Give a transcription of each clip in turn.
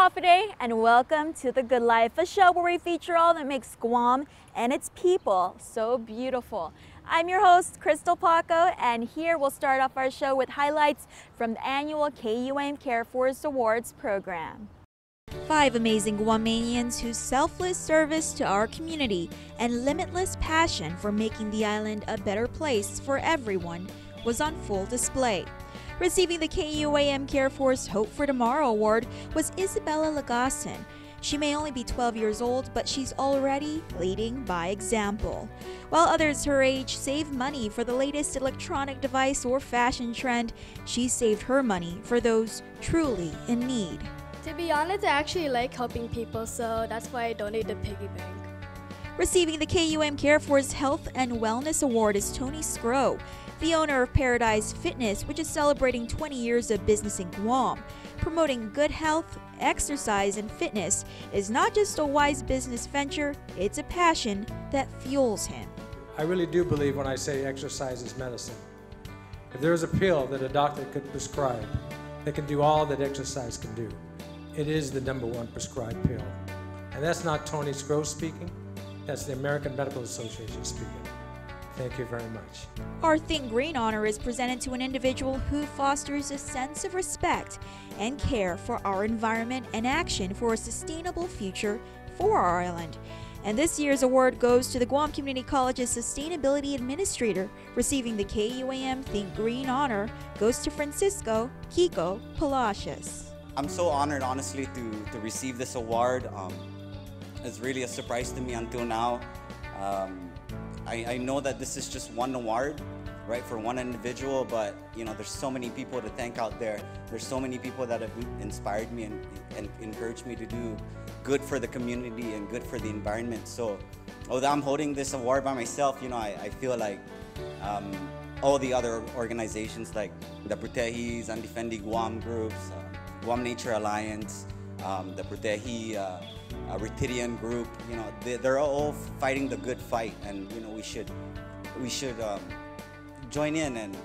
Hafa Day, and welcome to The Good Life, a show where we feature all that makes Guam and its people so beautiful. I'm your host, Crystal Paco, and here we'll start off our show with highlights from the annual KOA Care Force Awards program. 5 amazing Guamanians whose selfless service to our community and limitless passion for making the island a better place for everyone was on full display. Receiving the KOA Care Force Hope for Tomorrow Award was Isabella Lagasan. She may only be 12 years old, but she's already leading by example. While others her age save money for the latest electronic device or fashion trend, she saved her money for those truly in need. To be honest, I actually like helping people, so that's why I donate the piggy bank. Receiving the KOA Care Force Health and Wellness Award is Tony Scrow, the owner of Paradise Fitness, which is celebrating 20 years of business in Guam. Promoting good health, exercise, and fitness is not just a wise business venture, it's a passion that fuels him. I really do believe when I say exercise is medicine. If there is a pill that a doctor could prescribe that can do all that exercise can do, it is the #1 prescribed pill. And that's not Tony Scrow speaking, that's the American Medical Association speaking. Thank you very much. Our Think Green honor is presented to an individual who fosters a sense of respect and care for our environment and action for a sustainable future for our island. And this year's award goes to the Guam Community College's Sustainability Administrator. Receiving the KUAM Think Green honor goes to Francisco Kiko Palacios. I'm so honored, honestly, to receive this award. It's really a surprise to me until now. I know that this is just one award, right, for one individual, but you know, there's so many people to thank out there. There's so many people that have inspired me and encouraged me to do good for the community and good for the environment. So, although I'm holding this award by myself, you know, I feel like all the other organizations like the Protehis and Defending Guam groups, Guam Nature Alliance, the Protehi Retidian group, you know, they're all fighting the good fight, and you know, we should join in and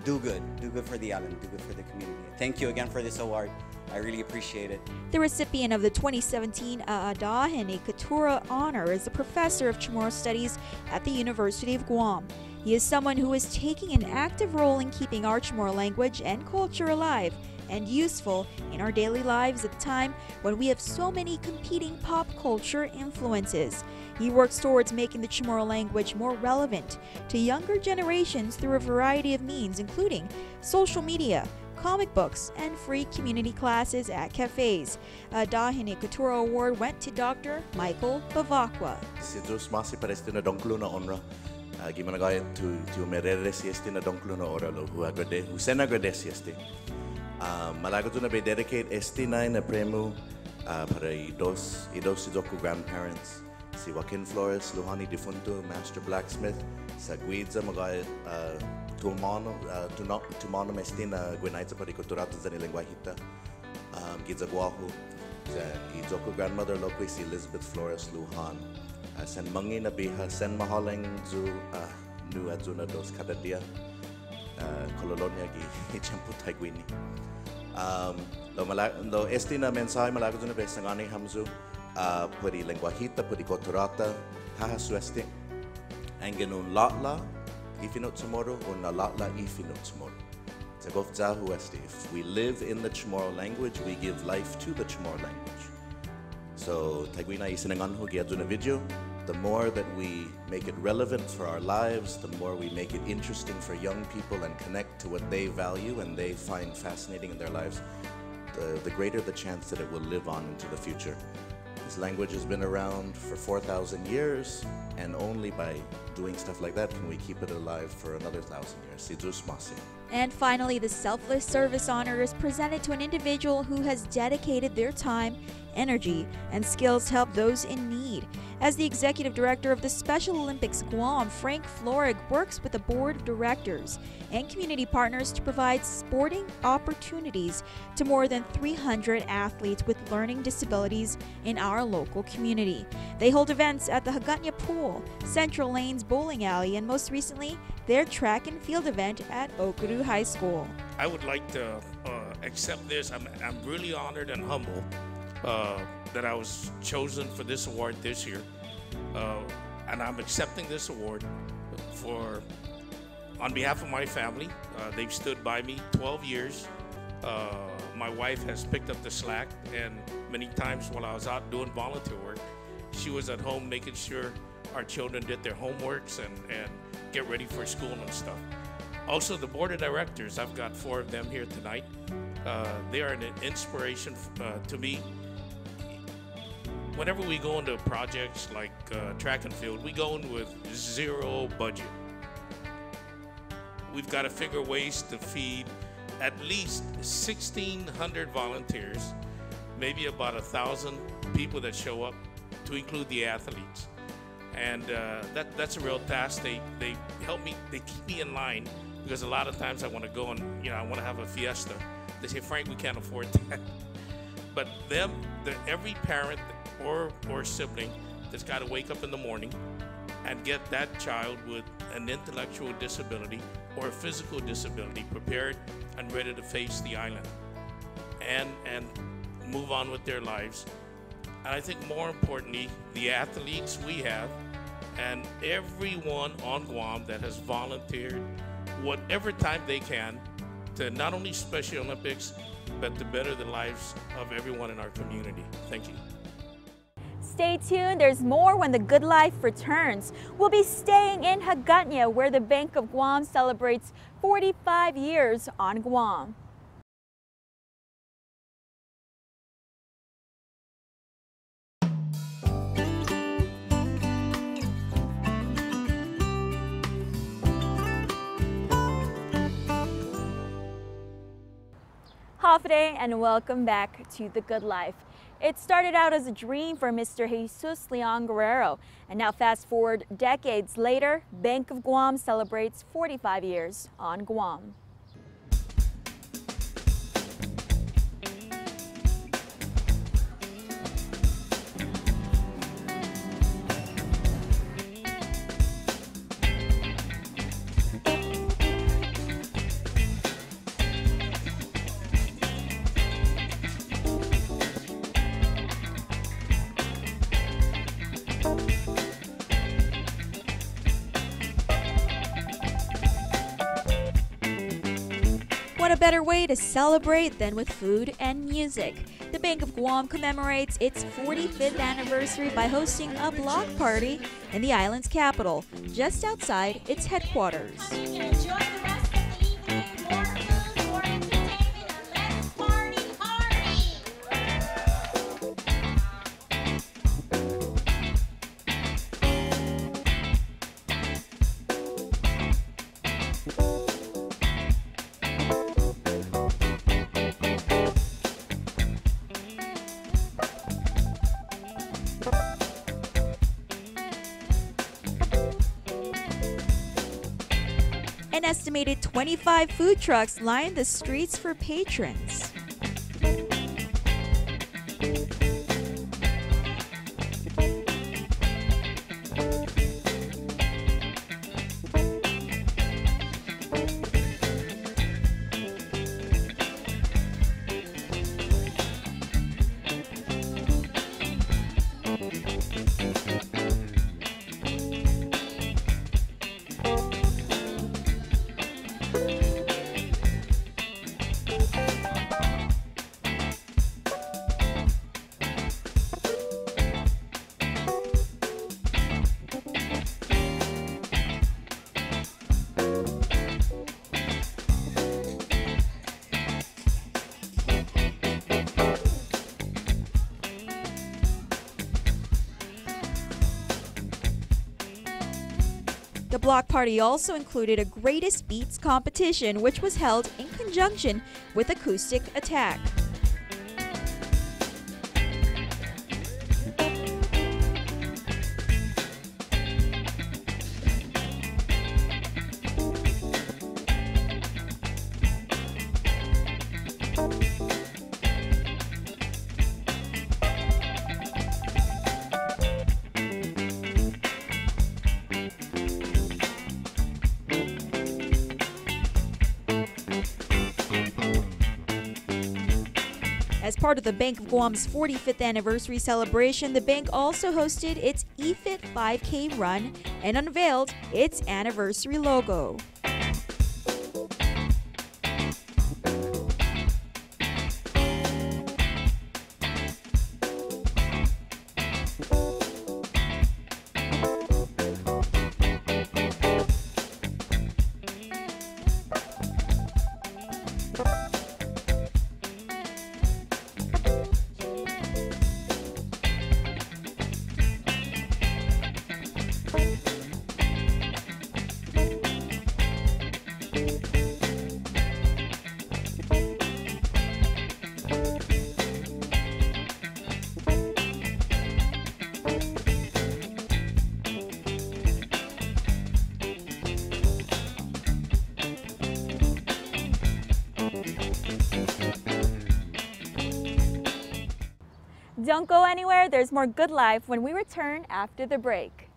do good for the island, do good for the community. Thank you again for this award. I really appreciate it. The recipient of the 2017 A'adahene Katura honor is a professor of Chamorro Studies at the University of Guam. He is someone who is taking an active role in keeping our Chamorro language and culture alive and useful in our daily lives at a time when we have so many competing pop culture influences. He works towards making the Chamorro language more relevant to younger generations through a variety of means, including social media, comic books, and free community classes at cafes. Dahine Couture Award went to Dr. Michael Bavacqua. Si Diyos masi parestina donklo na onra. Gimana gaya tu merere siesti na donklo na ora lo huagade husena grade siesti. Malago na be dedicate este na premu para idos idoku grandparents. Si Joaquin Flores Luhani Difunto, Master Blacksmith, sa GU'd magaya tumano mestina guinaita para ikoturata sa nilenguahita. Gidza guahu sa idoku grandmother loqui si Elizabeth Flores Luhan. Sen mangi na biha sen mahaling zu nu adzuna dos kada dia kololonia gi champu taiguini. Lo este na mensahe malago na be sangani hamzu puri lenguajita puri koturata haha sueste angenun latla ifinot tomorrow or na latla ifinot tomorrow. Zagof zahu este. If we live in the Chamorro language, we give life to the Chamorro language. So taiguina isinanganhu gi adzuna video. The more that we make it relevant for our lives, the more we make it interesting for young people and connect to what they value and they find fascinating in their lives, the greater the chance that it will live on into the future. This language has been around for 4,000 years, and only by doing stuff like that can we keep it alive for another 1,000 years. Sidus Masi. And finally, the Selfless Service honor is presented to an individual who has dedicated their time, energy, and skills to help those in need. As the executive director of the Special Olympics Guam, Frank Florig works with the board of directors and community partners to provide sporting opportunities to more than 300 athletes with learning disabilities in our local community. They hold events at the Hagutnya Pool, Central Lanes Bowling Alley, and most recently, their track and field event at Okuru High School. I would like to accept this. I'm really honored and humble that I was chosen for this award this year. And I'm accepting this award on behalf of my family. They've stood by me 12 years. My wife has picked up the slack, and many times while I was out doing volunteer work, she was at home making sure our children did their homeworks and get ready for school and stuff. Also, the board of directors, I've got 4 of them here tonight. They are an inspiration to me. Whenever we go into projects like track and field, we go in with 0 budget. We've got to figure ways to feed at least 1,600 volunteers, maybe about 1,000 people that show up, to include the athletes. And that's a real task. They help me, they keep me in line, because a lot of times I want to go and, I want to have a fiesta. They say, Frank, we can't afford that. But every parent or sibling that's got to wake up in the morning and get that child with an intellectual disability or a physical disability prepared and ready to face the island and move on with their lives. And I think more importantly, the athletes we have and everyone on Guam that has volunteered whatever time they can to not only Special Olympics, but to better the lives of everyone in our community. Thank you. Stay tuned, there's more when the Good Life returns. We'll be staying in Hagåtña, where the Bank of Guam celebrates 45 years on Guam. Hafide, and welcome back to The Good Life. It started out as a dream for Mr. Jesus Leon Guerrero, and now fast forward decades later, Bank of Guam celebrates 45 years on Guam. What a better way to celebrate than with food and music. The Bank of Guam commemorates its 45th anniversary by hosting a block party in the island's capital, just outside its headquarters. Enjoy the rest of the evening. More food, more entertainment, and let's party An estimated 25 food trucks line the streets for patrons. The block party also included a greatest beats competition, which was held in conjunction with Acoustic Attack. As part of the Bank of Guam's 45th anniversary celebration, the bank also hosted its EFIT 5K run and unveiled its anniversary logo. Don't go anywhere, there's more Good Life when we return after the break.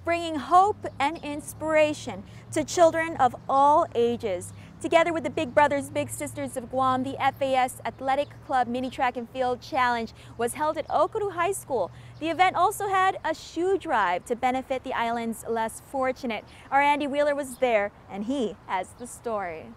Bringing hope and inspiration to children of all ages. Together with the Big Brothers Big Sisters of Guam, the FAS Athletic Club Mini Track and Field Challenge was held at Okuru High School. The event also had a shoe drive to benefit the island's less fortunate. Our Andy Wheeler was there, and he has the story.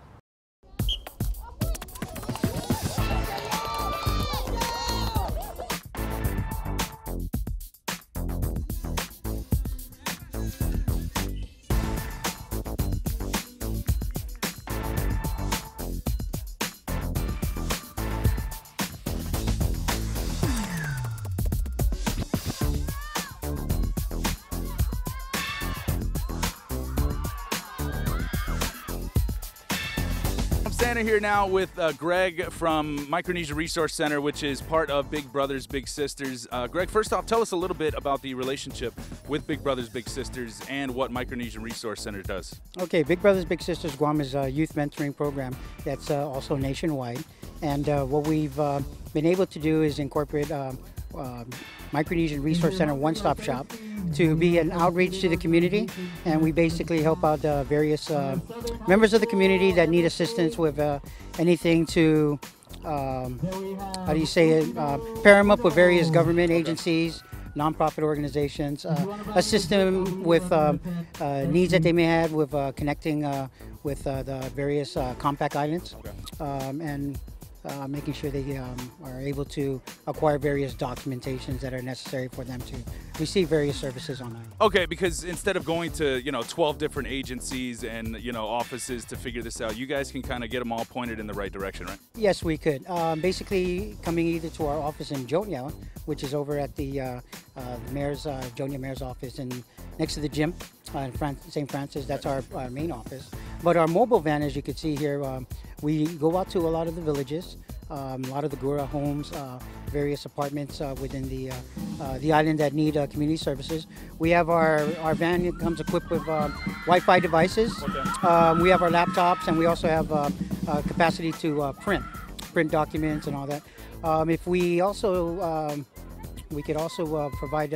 Standing here now with Greg from Micronesia Resource Center, which is part of Big Brothers Big Sisters. Greg, first off, tell us a little bit about the relationship with Big Brothers Big Sisters and what Micronesia Resource Center does. Okay, Big Brothers Big Sisters Guam is a youth mentoring program that's also nationwide. And what we've been able to do is incorporate Micronesian Resource Center one-stop shop to be an outreach to the community, and we basically help out various members of the community that need assistance with anything to, how do you say it, pair them up with various government agencies, nonprofit organizations, assist them with needs that they may have with connecting with the various compact islands, and making sure they are able to acquire various documentations that are necessary for them to receive various services online. Okay, because instead of going to 12 different agencies and offices to figure this out, you guys can kind of get them all pointed in the right direction, right? Yes, we could. Basically, coming either to our office in Jonia, which is over at the mayor's Jonia mayor's office, and next to the gym in St. Francis. That's our main office. But our mobile van, as you can see here, we go out to a lot of the villages, a lot of the Gura homes, various apartments within the island that need community services. We have our van. It comes equipped with Wi-Fi devices. Okay. We have our laptops, and we also have capacity to print documents and all that. If we also we could also provide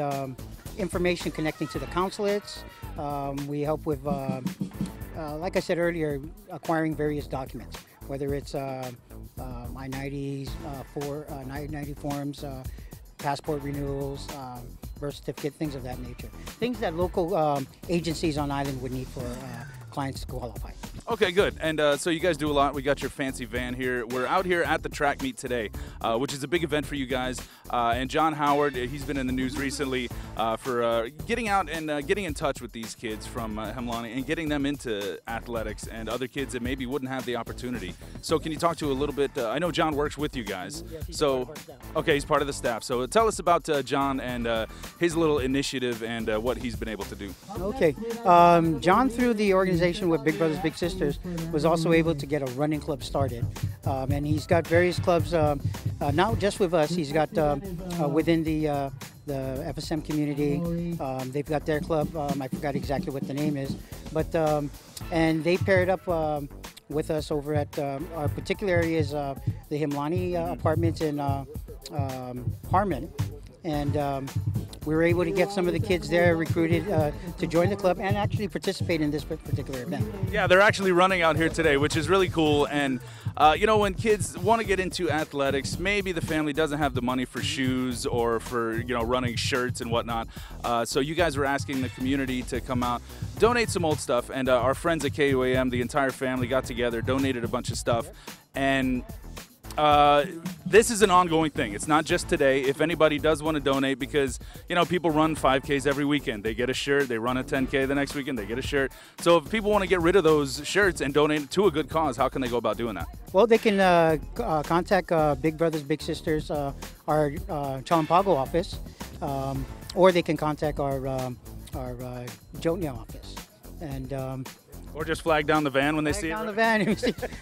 information connecting to the consulates. We help with, like I said earlier, acquiring various documents, whether it's I-90s, I-90 forms, passport renewals, birth certificate, things of that nature. Things that local agencies on island would need for clients to qualify. Okay, good. And so you guys do a lot. We got your fancy van here. We're out here at the track meet today, which is a big event for you guys. And John Howard, he's been in the news recently for getting out and getting in touch with these kids from Hemlani and getting them into athletics and other kids that maybe wouldn't have the opportunity. So can you talk to a little bit? I know John works with you guys. Yes, he's so part of our staff. Okay, he's part of the staff. So tell us about John and his little initiative and what he's been able to do. Okay. John, through the organization with Big Brothers Big Sisters, was also able to get a running club started. And he's got various clubs, not just with us, he's got within the FSM community, they've got their club. I forgot exactly what the name is, but and they paired up with us over at our particular area is the Himlani apartments in Harmon. And we were able to get some of the kids there recruited to join the club and actually participate in this particular event. Yeah, they're actually running out here today, which is really cool. And you know, when kids want to get into athletics, maybe the family doesn't have the money for shoes or for, you know, running shirts and whatnot. So you guys were asking the community to come out, donate some old stuff. And our friends at KOAM, the entire family got together, donated a bunch of stuff. And this is an ongoing thing. It's not just today. If anybody does want to donate, because, you know, people run 5Ks every weekend. They get a shirt. They run a 10K the next weekend. They get a shirt. So if people want to get rid of those shirts and donate to a good cause, how can they go about doing that? Well, they can contact Big Brothers Big Sisters, our Chalampago office, or they can contact our Jotnia office. And or just flag down the van when they see it. Down the van.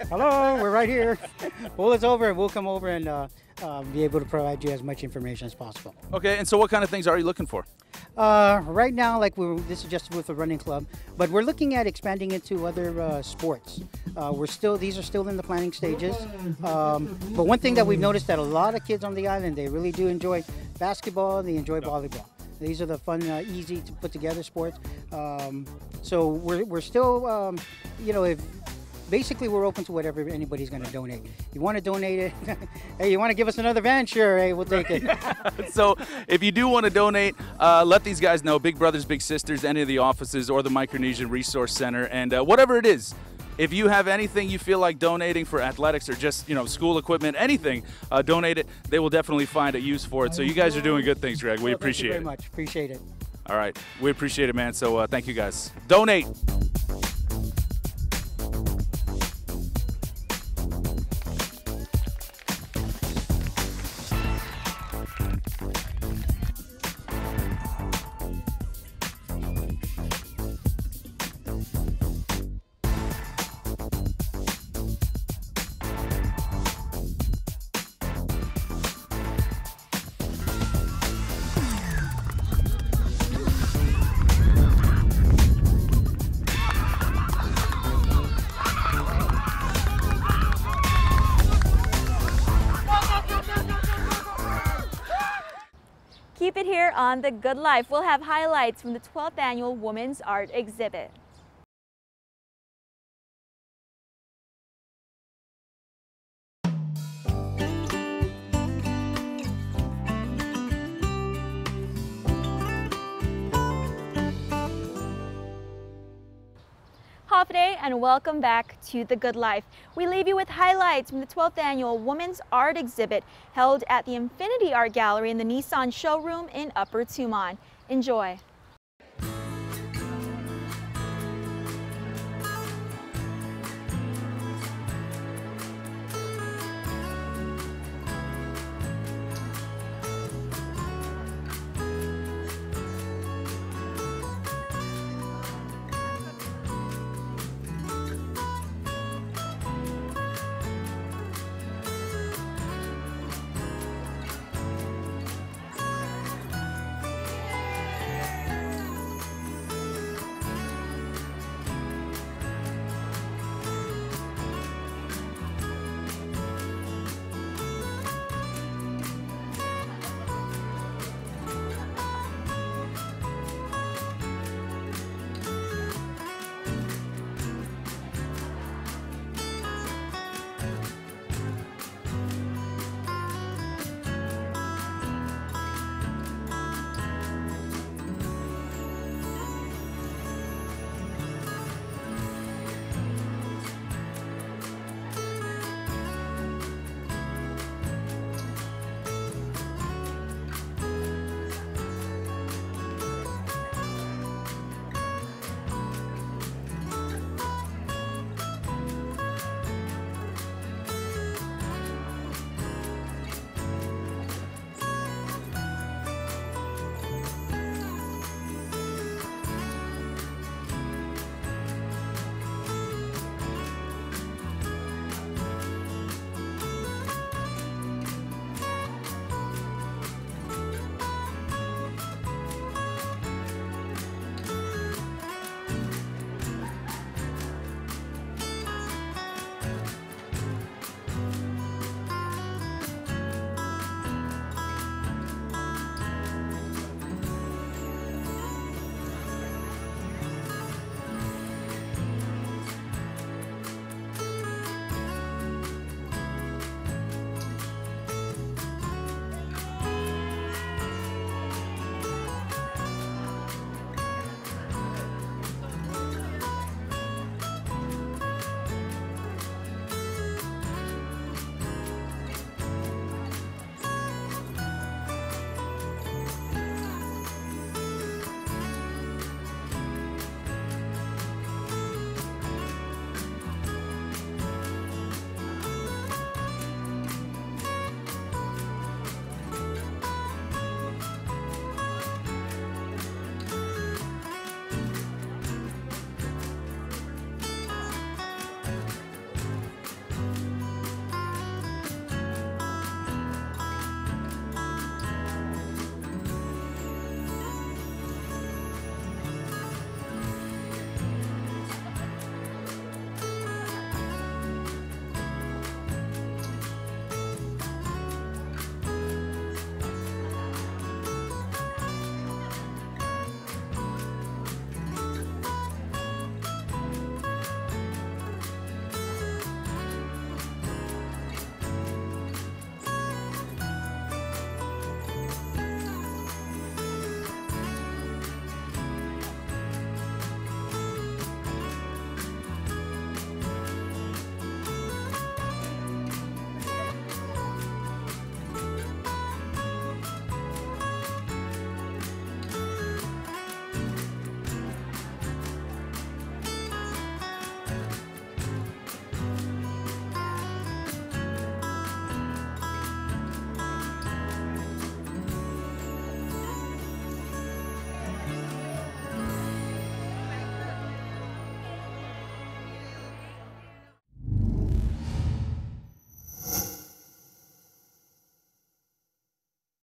Hello, we're right here. Pull us over, and we'll come over and be able to provide you as much information as possible. Okay, and so what kind of things are you looking for? Right now, like this is just with the running club, but we're looking at expanding into other sports. These are still in the planning stages. But one thing that we've noticed that a lot of kids on the island, they really do enjoy basketball. They enjoy volleyball. These are the fun, easy to put together sports. So we're still, you know, basically we're open to whatever anybody's going to donate. You want to donate it? Hey, you want to give us another van? Sure, hey, we'll take it. So if you do want to donate, let these guys know, Big Brothers Big Sisters, any of the offices, or the Micronesian Resource Center, and whatever it is. If you have anything you feel like donating for athletics or just, you know, school equipment, anything, donate it. They will definitely find a use for it. So you guys are doing good things, Greg. We appreciate it. Thank you very much. Appreciate it. All right. We appreciate it, man. So thank you guys. Donate. Keep it here on The Good Life. We'll have highlights from the 12th Annual Women's Art Exhibit. Hafide, and welcome back to The Good Life. We leave you with highlights from the 12th Annual Women's Art Exhibit held at the Infinity Art Gallery in the Nissan showroom in Upper Tumon. Enjoy.